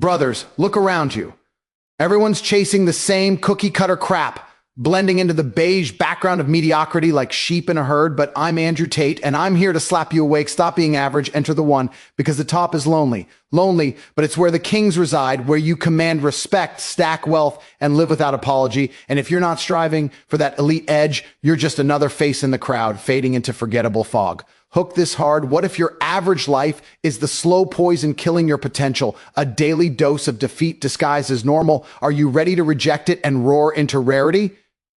Brothers, look around you. Everyone's chasing the same cookie-cutter crap, blending into the beige background of mediocrity like sheep in a herd, but I'm Andrew Tate, and I'm here to slap you awake. Stop being average, enter the one, because the top is lonely. Lonely, but it's where the kings reside, where you command respect, stack wealth, and live without apology. And if you're not striving for that elite edge, you're just another face in the crowd, fading into forgettable fog. Hook this hard. What if your average life is the slow poison killing your potential, a daily dose of defeat disguised as normal? Are you ready to reject it and roar into rarity?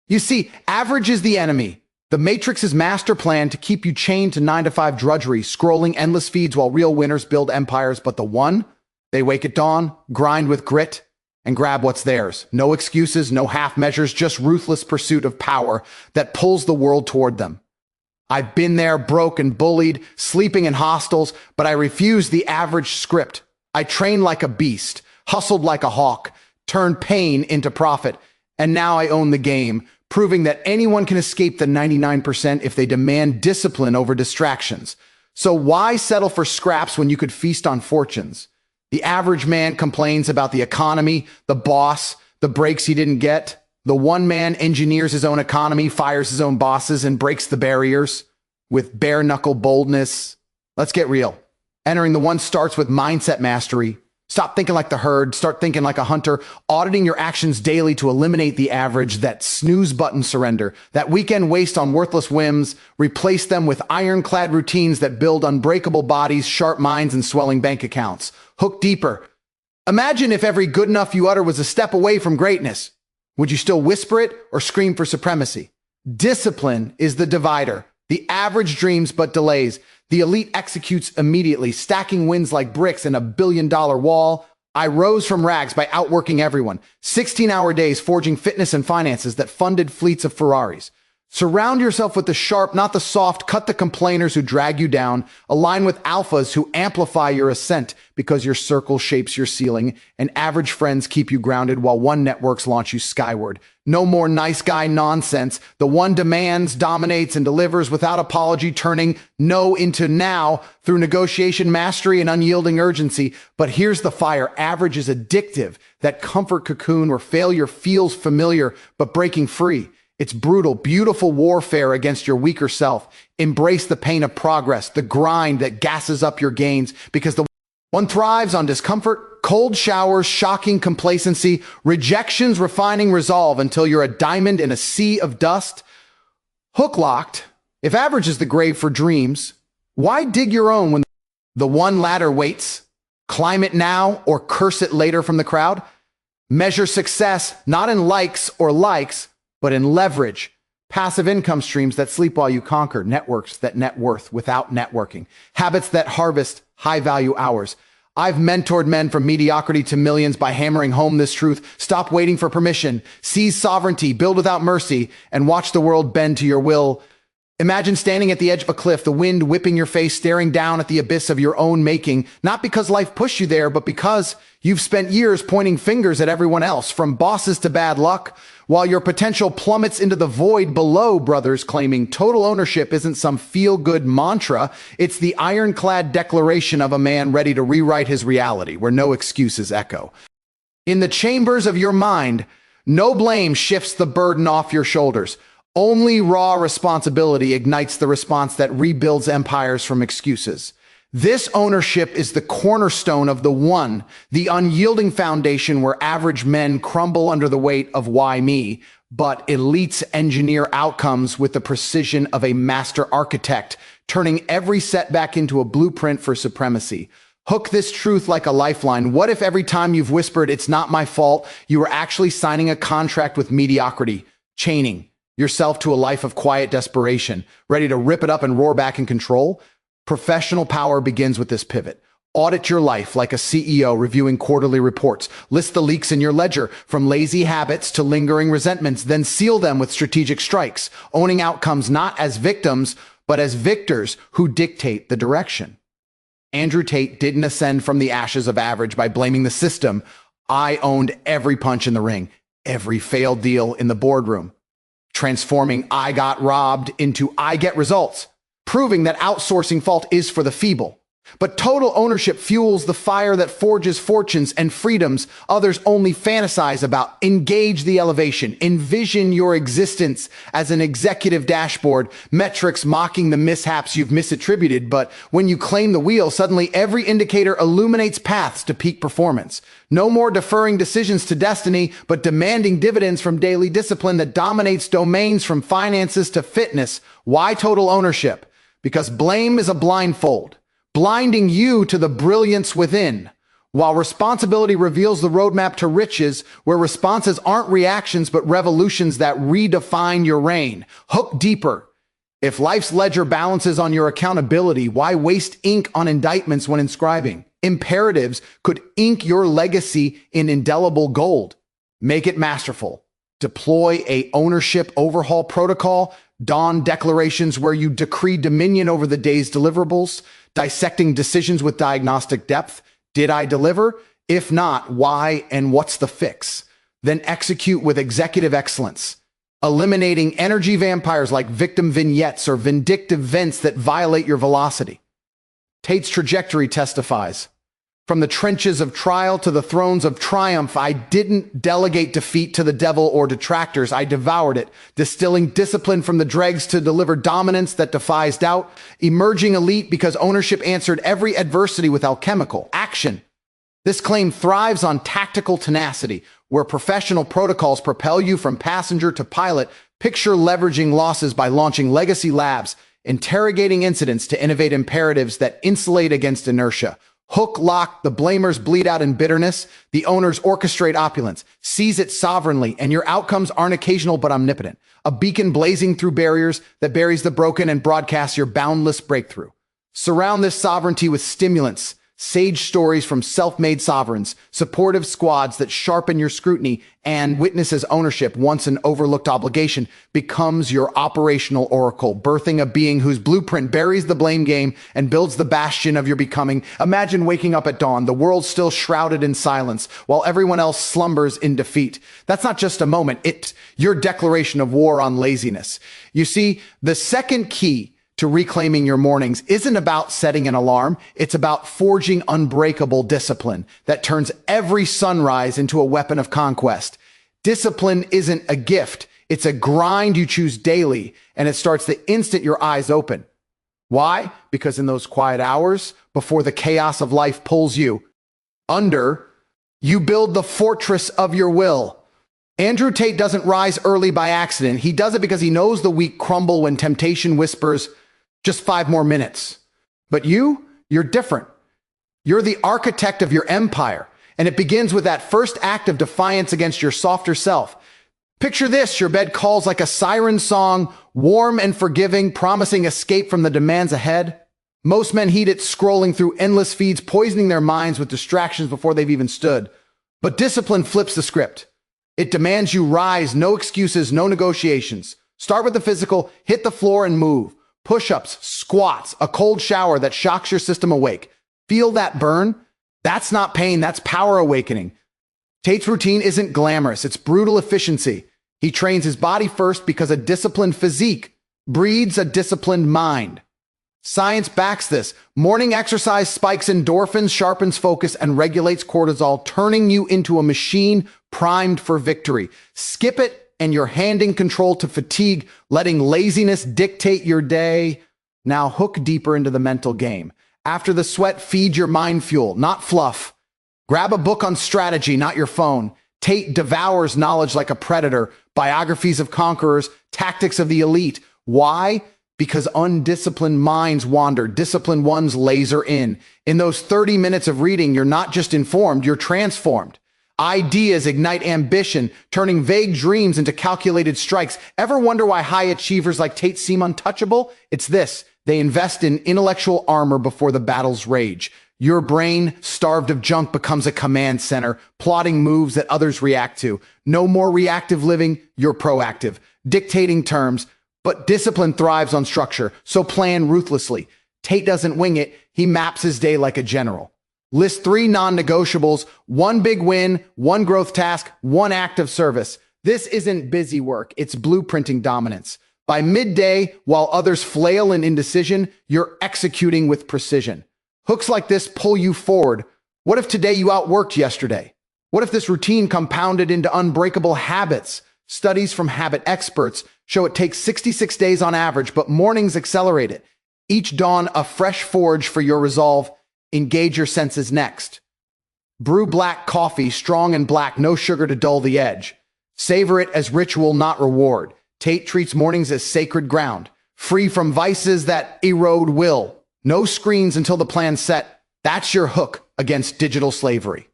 You see, average is the enemy. The Matrix's master plan to keep you chained to 9-to-5 drudgery, scrolling endless feeds while real winners build empires. But the one, they wake at dawn, grind with grit, and grab what's theirs. No excuses, no half measures, just ruthless pursuit of power that pulls the world toward them. I've been there, broke and bullied, sleeping in hostels, but I refuse the average script. I trained like a beast, hustled like a hawk, turned pain into profit, and now I own the game, proving that anyone can escape the 99% if they demand discipline over distractions. So why settle for scraps when you could feast on fortunes? The average man complains about the economy, the boss, the breaks he didn't get. The one man engineers his own economy, fires his own bosses, and breaks the barriers with bare-knuckle boldness. Let's get real. Entering the one starts with mindset mastery. Stop thinking like the herd, start thinking like a hunter, auditing your actions daily to eliminate the average, that snooze button surrender, that weekend waste on worthless whims, replace them with ironclad routines that build unbreakable bodies, sharp minds, and swelling bank accounts. Hook deeper. Imagine if every good enough you utter was a step away from greatness. Would you still whisper it or scream for supremacy? Discipline is the divider. The average dreams but delays. The elite executes immediately, stacking wins like bricks in a billion-dollar wall. I rose from rags by outworking everyone. 16-hour days forging fitness and finances that funded fleets of Ferraris. Surround yourself with the sharp, not the soft. Cut the complainers who drag you down. Align with alphas who amplify your ascent because your circle shapes your ceiling, and average friends keep you grounded while one networks launch you skyward. No more nice guy nonsense. The one demands, dominates, and delivers without apology, turning no into now through negotiation, mastery, and unyielding urgency. But here's the fire. Average is addictive. That comfort cocoon where failure feels familiar, but breaking free. It's brutal, beautiful warfare against your weaker self. Embrace the pain of progress, the grind that gasses up your gains, because the one thrives on discomfort, cold showers, shocking complacency, rejections, refining resolve until you're a diamond in a sea of dust. Hook locked. If average is the grave for dreams, why dig your own when the one ladder waits? Climb it now or curse it later from the crowd. Measure success not in likes or likes, but in leverage, passive income streams that sleep while you conquer, networks that net worth without networking, habits that harvest high-value hours. I've mentored men from mediocrity to millions by hammering home this truth. Stop waiting for permission, seize sovereignty, build without mercy, and watch the world bend to your will. Imagine standing at the edge of a cliff, the wind whipping your face, staring down at the abyss of your own making, not because life pushed you there, but because you've spent years pointing fingers at everyone else, from bosses to bad luck, while your potential plummets into the void below. Brothers, claiming total ownership isn't some feel-good mantra. It's the ironclad declaration of a man ready to rewrite his reality, where no excuses echo. In the chambers of your mind, no blame shifts the burden off your shoulders. Only raw responsibility ignites the response that rebuilds empires from excuses. This ownership is the cornerstone of the one, the unyielding foundation where average men crumble under the weight of why me, but elites engineer outcomes with the precision of a master architect, turning every setback into a blueprint for supremacy. Hook this truth like a lifeline. What if every time you've whispered, "It's not my fault," you were actually signing a contract with mediocrity, chaining yourself to a life of quiet desperation, ready to rip it up and roar back in control? Professional power begins with this pivot. Audit your life like a CEO reviewing quarterly reports. List the leaks in your ledger, from lazy habits to lingering resentments, then seal them with strategic strikes, owning outcomes not as victims, but as victors who dictate the direction. Andrew Tate didn't ascend from the ashes of average by blaming the system. I owned every punch in the ring, every failed deal in the boardroom, transforming "I got robbed" into "I get results," proving that outsourcing fault is for the feeble. But total ownership fuels the fire that forges fortunes and freedoms others only fantasize about. Engage the elevation. Envision your existence as an executive dashboard, metrics mocking the mishaps you've misattributed. But when you claim the wheel, suddenly every indicator illuminates paths to peak performance. No more deferring decisions to destiny, but demanding dividends from daily discipline that dominates domains from finances to fitness. Why total ownership? Because blame is a blindfold, blinding you to the brilliance within, while responsibility reveals the roadmap to riches, where responses aren't reactions but revolutions that redefine your reign. Hook deeper. If life's ledger balances on your accountability, why waste ink on indictments when inscribing? Imperatives could ink your legacy in indelible gold. Make it masterful. Deploy a ownership overhaul protocol, dawn declarations where you decree dominion over the day's deliverables, dissecting decisions with diagnostic depth. Did I deliver? If not, why and what's the fix? Then execute with executive excellence, eliminating energy vampires like victim vignettes or vindictive vents that violate your velocity. Tate's trajectory testifies. From the trenches of trial to the thrones of triumph, I didn't delegate defeat to the devil or detractors. I devoured it, distilling discipline from the dregs to deliver dominance that defies doubt, emerging elite because ownership answered every adversity with alchemical action. This claim thrives on tactical tenacity, where professional protocols propel you from passenger to pilot. Picture leveraging losses by launching legacy labs, interrogating incidents to innovate imperatives that insulate against inertia. Hook, lock, the blamers bleed out in bitterness, the owners orchestrate opulence, seize it sovereignly, and your outcomes aren't occasional but omnipotent. A beacon blazing through barriers that buries the broken and broadcasts your boundless breakthrough. Surround this sovereignty with stimulants, sage stories from self-made sovereigns, supportive squads that sharpen your scrutiny, and witness as ownership, once an overlooked obligation, becomes your operational oracle, birthing a being whose blueprint buries the blame game and builds the bastion of your becoming. Imagine waking up at dawn, the world still shrouded in silence, while everyone else slumbers in defeat. That's not just a moment, it's your declaration of war on laziness. You see, the second key to reclaiming your mornings isn't about setting an alarm. It's about forging unbreakable discipline that turns every sunrise into a weapon of conquest. Discipline isn't a gift. It's a grind you choose daily, and it starts the instant your eyes open. Why? Because in those quiet hours, before the chaos of life pulls you under, you build the fortress of your will. Andrew Tate doesn't rise early by accident. He does it because he knows the weak crumble when temptation whispers, just 5 more minutes. But you're different. You're the architect of your empire, and it begins with that first act of defiance against your softer self. Picture this, your bed calls like a siren song, warm and forgiving, promising escape from the demands ahead. Most men heed it, scrolling through endless feeds, poisoning their minds with distractions before they've even stood. But discipline flips the script. It demands you rise, no excuses, no negotiations. Start with the physical, hit the floor and move. Push-ups, squats, a cold shower that shocks your system awake. Feel that burn? That's not pain, that's power awakening. Tate's routine isn't glamorous, it's brutal efficiency. He trains his body first because a disciplined physique breeds a disciplined mind. Science backs this. Morning exercise spikes endorphins, sharpens focus, and regulates cortisol, turning you into a machine primed for victory. Skip it, and you're handing control to fatigue, letting laziness dictate your day. Now hook deeper into the mental game. After the sweat, feed your mind fuel, not fluff. Grab a book on strategy, not your phone. Tate devours knowledge like a predator. Biographies of conquerors, tactics of the elite. Why? Because undisciplined minds wander. Disciplined ones laser in. In those 30 minutes of reading, you're not just informed, you're transformed. Ideas ignite ambition, turning vague dreams into calculated strikes. Ever wonder why high achievers like Tate seem untouchable? It's this. They invest in intellectual armor before the battles rage. Your brain, starved of junk, becomes a command center, plotting moves that others react to. No more reactive living, you're proactive, dictating terms. But discipline thrives on structure, so plan ruthlessly. Tate doesn't wing it, he maps his day like a general. List 3 non-negotiables, 1 big win, 1 growth task, 1 act of service. This isn't busy work, it's blueprinting dominance. By midday, while others flail in indecision, you're executing with precision. Hooks like this pull you forward. What if today you outworked yesterday? What if this routine compounded into unbreakable habits? Studies from habit experts show it takes 66 days on average, but mornings accelerate it. Each dawn, a fresh forge for your resolve. Engage your senses next. Brew black coffee, strong and black, no sugar to dull the edge. Savor it as ritual, not reward. Tate treats mornings as sacred ground, free from vices that erode will. No screens until the plan's set. That's your hook against digital slavery.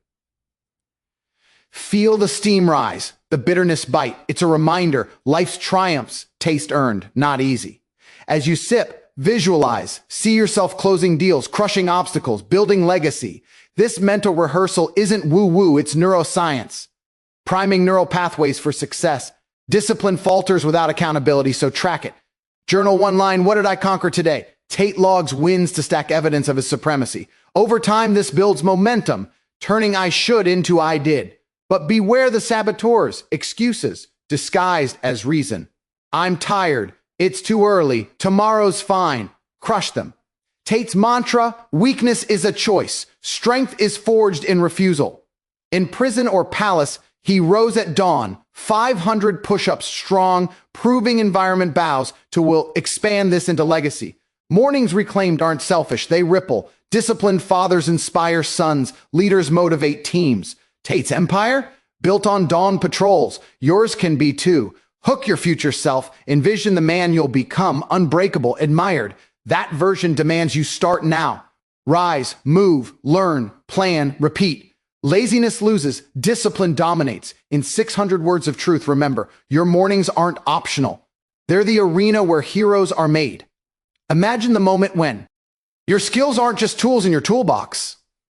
Feel the steam rise, the bitterness bite. It's a reminder life's triumphs taste earned, not easy. As you sip, visualize, see yourself closing deals, crushing obstacles, building legacy. This mental rehearsal isn't woo-woo, it's neuroscience. Priming neural pathways for success. Discipline falters without accountability, so track it. Journal one line, what did I conquer today? Tate logs wins to stack evidence of his supremacy. Over time, this builds momentum, turning I should into I did. But beware the saboteurs, excuses, disguised as reason. I'm tired. It's too early. Tomorrow's fine. Crush them. Tate's mantra, weakness is a choice. Strength is forged in refusal. In prison or palace, he rose at dawn, 500 push-ups strong, proving environment bows to will expand this into legacy. Mornings reclaimed aren't selfish, they ripple. Disciplined fathers inspire sons, leaders motivate teams. Tate's empire? Built on dawn patrols. Yours can be too. Hook your future self, envision the man you'll become, unbreakable, admired. That version demands you start now. Rise, move, learn, plan, repeat. Laziness loses, discipline dominates. In 600 words of truth, remember, your mornings aren't optional. They're the arena where heroes are made. Imagine the moment when your skills aren't just tools in your toolbox.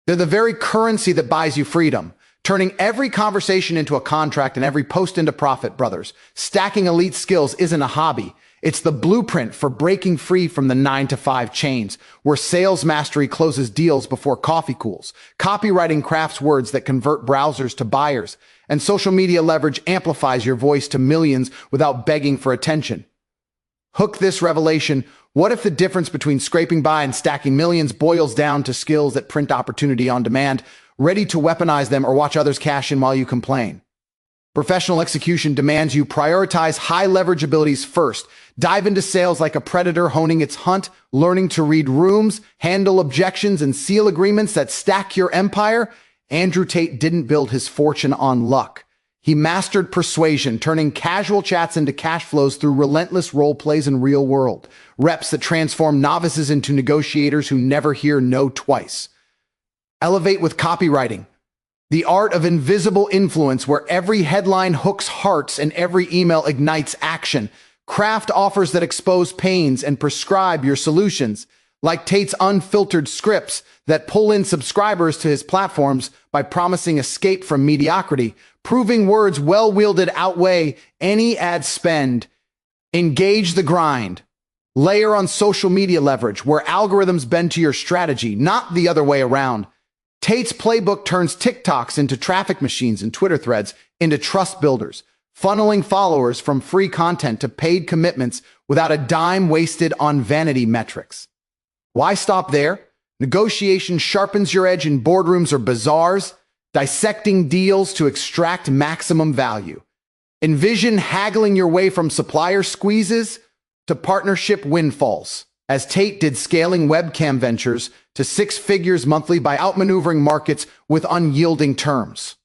They're the very currency that buys you freedom, turning every conversation into a contract and every post into profit, brothers. Stacking elite skills isn't a hobby. It's the blueprint for breaking free from the 9-to-5 chains, where sales mastery closes deals before coffee cools, copywriting crafts words that convert browsers to buyers, and social media leverage amplifies your voice to millions without begging for attention. Hook this revelation. What if the difference between scraping by and stacking millions boils down to skills that print opportunity on demand, ready to weaponize them or watch others cash in while you complain? Professional execution demands you prioritize high leverage abilities first. Dive into sales like a predator, honing its hunt, learning to read rooms, handle objections, and seal agreements that stack your empire. Andrew Tate didn't build his fortune on luck. He mastered persuasion, turning casual chats into cash flows through relentless role plays in real world. Reps that transform novices into negotiators who never hear no twice. Elevate with copywriting. The art of invisible influence, where every headline hooks hearts and every email ignites action. Craft offers that expose pains and prescribe your solutions, like Tate's unfiltered scripts that pull in subscribers to his platforms by promising escape from mediocrity, proving words well-wielded outweigh any ad spend. Engage the grind. Layer on social media leverage, where algorithms bend to your strategy, not the other way around. Tate's playbook turns TikToks into traffic machines and Twitter threads into trust builders, funneling followers from free content to paid commitments without a dime wasted on vanity metrics. Why stop there? Negotiation sharpens your edge in boardrooms or bazaars, dissecting deals to extract maximum value. Envision haggling your way from supplier squeezes to partnership windfalls, as Tate did, scaling webcam ventures to 6 figures monthly by outmaneuvering markets with unyielding terms.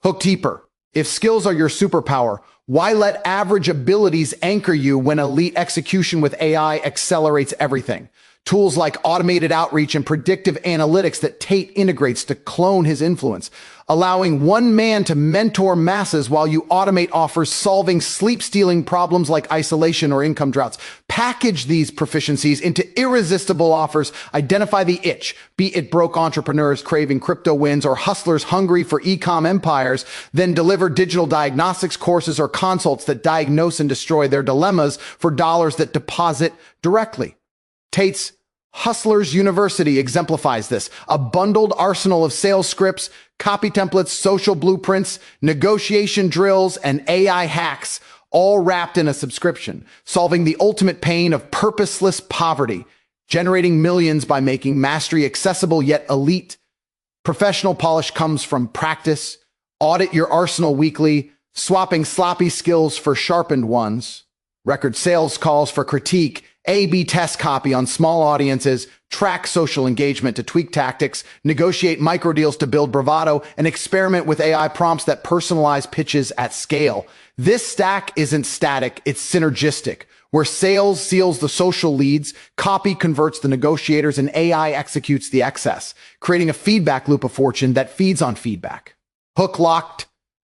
Hook deeper. If skills are your superpower, why let average abilities anchor you when elite execution with AI accelerates everything? Tools like automated outreach and predictive analytics that Tate integrates to clone his influence, allowing one man to mentor masses while you automate offers, solving sleep-stealing problems like isolation or income droughts. Package these proficiencies into irresistible offers, identify the itch, be it broke entrepreneurs craving crypto wins or hustlers hungry for e-com empires, then deliver digital diagnostics courses or consults that diagnose and destroy their dilemmas for dollars that deposit directly. Tate's Hustlers University exemplifies this, a bundled arsenal of sales scripts, copy templates, social blueprints, negotiation drills, and AI hacks, all wrapped in a subscription, solving the ultimate pain of purposeless poverty. generating millions by making mastery accessible yet elite. Professional polish comes from practice. Audit your arsenal weekly, swapping sloppy skills for sharpened ones. Record sales calls for critique, A/B test copy on small audiences, track social engagement to tweak tactics, negotiate micro deals to build bravado, and experiment with AI prompts that personalize pitches at scale. This stack isn't static, it's synergistic, where sales seals the social leads, copy converts the negotiators, and AI executes the excess, creating a feedback loop of fortune that feeds on feedback. Hook locked.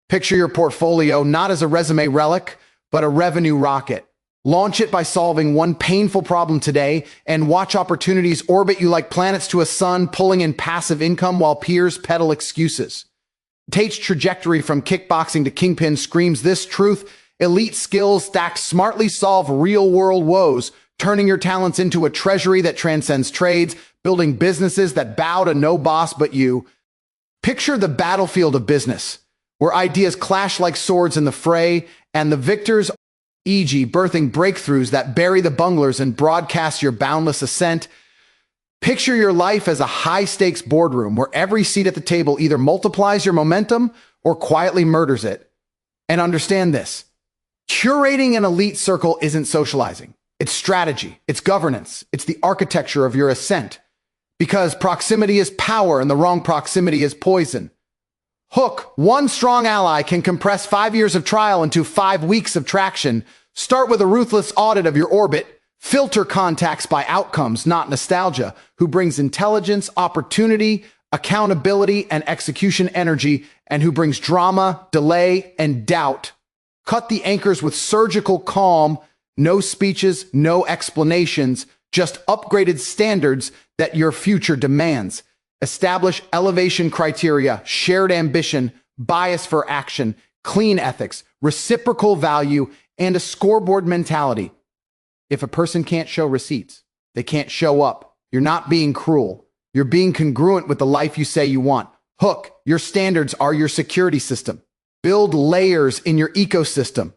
Picture your portfolio not as a resume relic, but a revenue rocket. Launch it by solving one painful problem today and watch opportunities orbit you like planets to a sun, pulling in passive income while peers peddle excuses. Tate's trajectory from kickboxing to kingpin screams this truth: elite skills stacked smartly solve real-world woes, turning your talents into a treasury that transcends trades, building businesses that bow to no boss but you. Picture the battlefield of business, where ideas clash like swords in the fray, and the victors, e.g., birthing breakthroughs that bury the bunglers and broadcast your boundless ascent. Picture your life as a high-stakes boardroom where every seat at the table either multiplies your momentum or quietly murders it. And understand this: curating an elite circle isn't socializing. It's strategy, it's governance, it's the architecture of your ascent. Because proximity is power and the wrong proximity is poison. Hook, one strong ally can compress 5 years of trial into 5 weeks of traction. Start with a ruthless audit of your orbit. Filter contacts by outcomes, not nostalgia, who brings intelligence, opportunity, accountability, and execution energy, and who brings drama, delay, and doubt. Cut the anchors with surgical calm, no speeches, no explanations, just upgraded standards that your future demands. Establish elevation criteria, shared ambition, bias for action, clean ethics, reciprocal value, and a scoreboard mentality. If a person can't show receipts, they can't show up. You're not being cruel. You're being congruent with the life you say you want. Hook, your standards are your security system. Build layers in your ecosystem.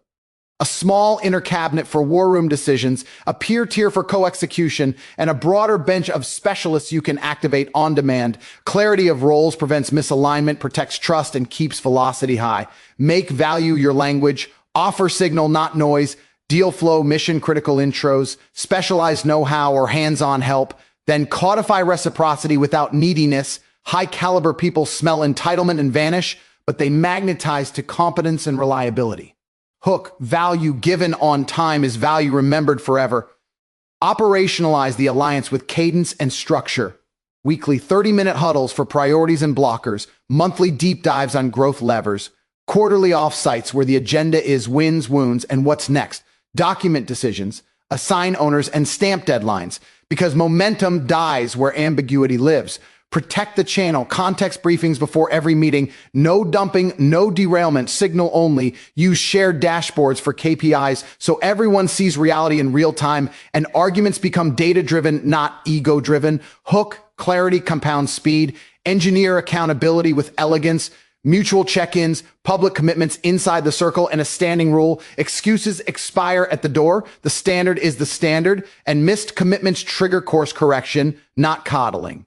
A small inner cabinet for war room decisions, a peer tier for co-execution, and a broader bench of specialists you can activate on demand. Clarity of roles prevents misalignment, protects trust, and keeps velocity high. Make value your language. Offer signal, not noise. Deal flow, mission critical intros, specialized know-how or hands-on help. Then codify reciprocity without neediness. High caliber people smell entitlement and vanish, but they magnetize to competence and reliability. Hook, value given on time is value remembered forever. Operationalize the alliance with cadence and structure. Weekly 30-minute huddles for priorities and blockers, monthly deep dives on growth levers, quarterly offsites where the agenda is wins, wounds, and what's next. Document decisions, assign owners, and stamp deadlines, because momentum dies where ambiguity lives. Protect the channel, context briefings before every meeting, no dumping, no derailment, signal only. Use shared dashboards for KPIs so everyone sees reality in real time and arguments become data-driven, not ego-driven. Hook, clarity compounds speed. Engineer accountability with elegance. Mutual check-ins, public commitments inside the circle, and a standing rule. Excuses expire at the door. The standard is the standard, and missed commitments trigger course correction, not coddling.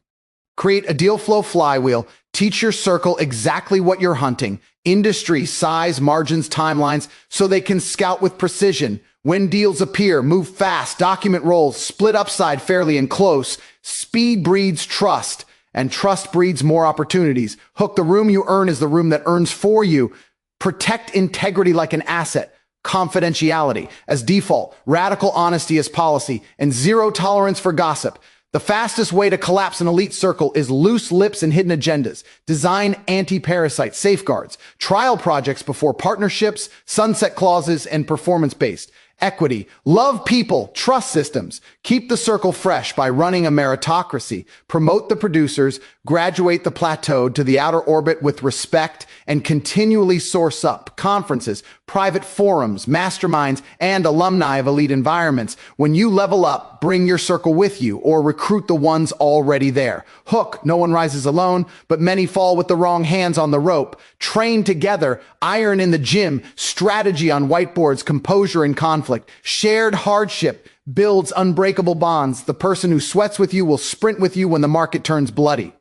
Create a deal flow flywheel. Teach your circle exactly what you're hunting. Industry, size, margins, timelines, so they can scout with precision. When deals appear, move fast, document roles, split upside fairly and close. Speed breeds trust, and trust breeds more opportunities. Hook, the room you earn is the room that earns for you. Protect integrity like an asset. Confidentiality as default, radical honesty as policy, and zero tolerance for gossip. The fastest way to collapse an elite circle is loose lips and hidden agendas. Design anti-parasite safeguards, trial projects before partnerships, sunset clauses, and performance-based. Equity, love people, trust systems. Keep the circle fresh by running a meritocracy. Promote the producers, graduate the plateaued to the outer orbit with respect, and continually source up conferences, private forums, masterminds, and alumni of elite environments. When you level up, bring your circle with you or recruit the ones already there. Hook, no one rises alone, but many fall with the wrong hands on the rope. Train together, iron in the gym, strategy on whiteboards, composure in conflict, shared hardship, builds unbreakable bonds. The person who sweats with you will sprint with you when the market turns bloody.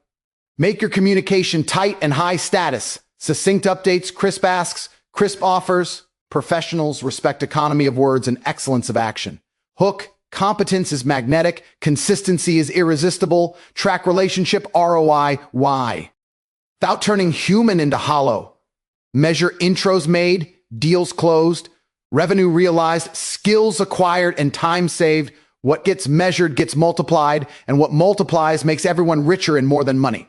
Make your communication tight and high status. Succinct updates, crisp asks, crisp offers. Professionals respect economy of words and excellence of action. Hook, competence is magnetic. Consistency is irresistible. Track relationship ROI, why? Without turning human into hollow. Measure intros made, deals closed, revenue realized, skills acquired, and time saved. What gets measured gets multiplied, and what multiplies makes everyone richer and more than money.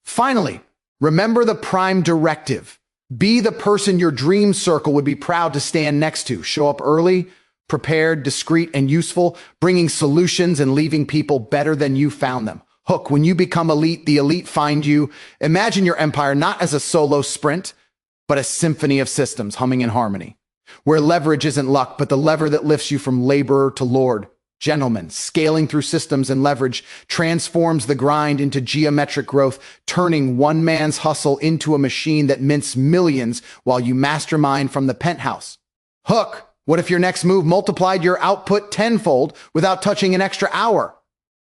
Finally, remember the prime directive. Be the person your dream circle would be proud to stand next to. Show up early, prepared, discreet, and useful, bringing solutions and leaving people better than you found them. Hook, when you become elite, the elite find you. Imagine your empire not as a solo sprint, but a symphony of systems humming in harmony, where leverage isn't luck, but the lever that lifts you from laborer to lord. Gentlemen, scaling through systems and leverage transforms the grind into geometric growth, turning one man's hustle into a machine that mints millions while you mastermind from the penthouse. Hook, what if your next move multiplied your output tenfold without touching an extra hour?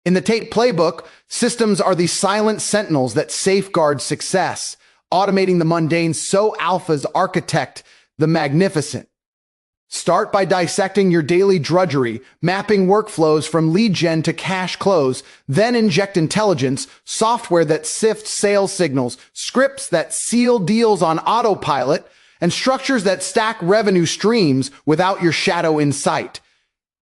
In the Tate playbook, systems are the silent sentinels that safeguard success, automating the mundane so alphas architect the magnificent. Start by dissecting your daily drudgery, mapping workflows from lead gen to cash close, then inject intelligence, software that sifts sales signals, scripts that seal deals on autopilot, and structures that stack revenue streams without your shadow in sight.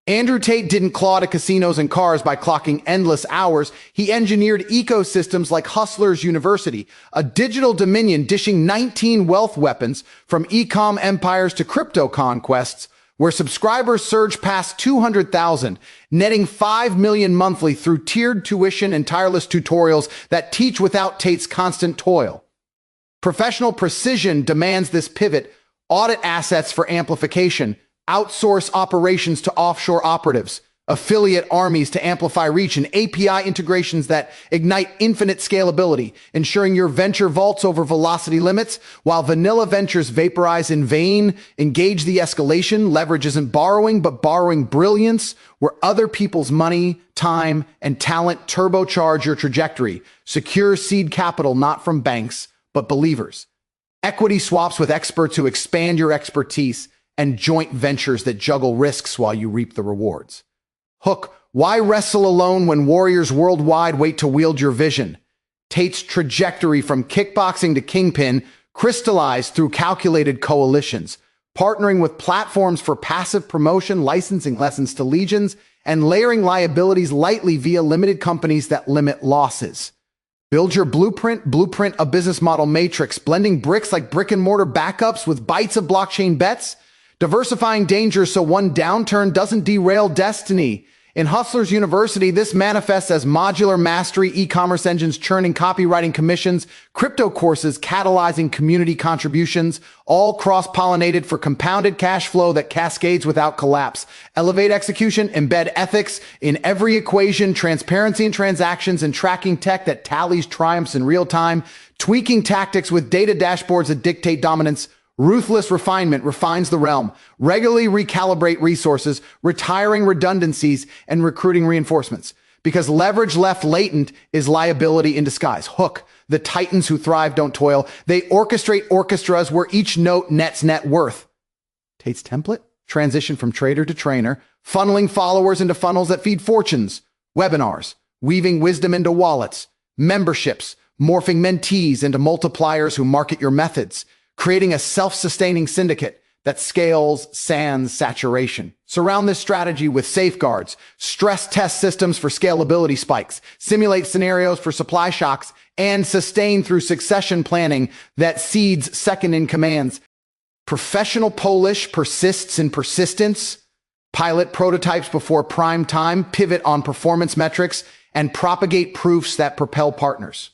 Andrew Tate didn't claw to casinos and cars by clocking endless hours. He engineered ecosystems like Hustlers University, a digital dominion dishing 19 wealth weapons from e-com empires to crypto conquests, where subscribers surge past 200,000, netting 5 million monthly through tiered tuition and tireless tutorials that teach without Tate's constant toil. Professional precision demands this pivot, audit assets for amplification, outsource operations to offshore operatives, affiliate armies to amplify reach, and API integrations that ignite infinite scalability, ensuring your venture vaults over velocity limits, while vanilla ventures vaporize in vain. Engage the escalation. Leverage isn't borrowing, but borrowing brilliance, where other people's money, time, and talent turbocharge your trajectory. Secure seed capital not from banks, but believers. Equity swaps with experts who expand your expertise, and joint ventures that juggle risks while you reap the rewards. Hook, why wrestle alone when warriors worldwide wait to wield your vision? Tate's trajectory from kickboxing to kingpin crystallized through calculated coalitions, partnering with platforms for passive promotion, licensing lessons to legions, and layering liabilities lightly via limited companies that limit losses. Build your blueprint a business model matrix, blending bricks like brick and mortar backups with bytes of blockchain bets, diversifying dangers so one downturn doesn't derail destiny. In Hustlers University, this manifests as modular mastery, e-commerce engines churning copywriting commissions, crypto courses catalyzing community contributions, all cross-pollinated for compounded cash flow that cascades without collapse. Elevate execution, embed ethics in every equation, transparency in transactions, and tracking tech that tallies triumphs in real time, tweaking tactics with data dashboards that dictate dominance. Ruthless refinement refines the realm. Regularly recalibrate resources, retiring redundancies, and recruiting reinforcements. Because leverage left latent is liability in disguise. Hook, the titans who thrive don't toil. They orchestrate orchestras where each note nets net worth. Tate's template? Transition from trader to trainer, funneling followers into funnels that feed fortunes. Webinars, weaving wisdom into wallets. Memberships, morphing mentees into multipliers who market your methods. Creating a self-sustaining syndicate that scales sans saturation. Surround this strategy with safeguards, stress test systems for scalability spikes, simulate scenarios for supply shocks, and sustain through succession planning that seeds second-in-commands. Professional Polish persists in persistence, pilot prototypes before prime time, pivot on performance metrics, and propagate proofs that propel partners.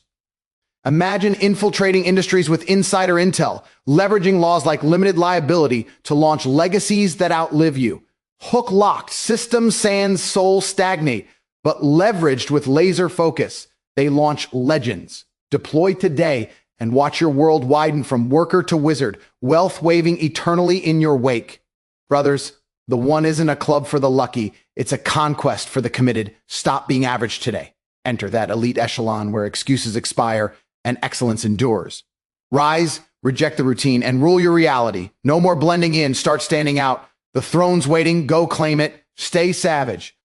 Imagine infiltrating industries with insider intel, leveraging laws like limited liability to launch legacies that outlive you. Hook locked, system sans soul stagnate, but leveraged with laser focus. They launch legends. Deploy today and watch your world widen from worker to wizard, wealth waving eternally in your wake. Brothers, The one isn't a club for the lucky, it's a conquest for the committed. Stop being average today. Enter that elite echelon where excuses expire and excellence endures. Rise, reject the routine, and rule your reality. No more blending in, start standing out. The throne's waiting, go claim it. Stay savage.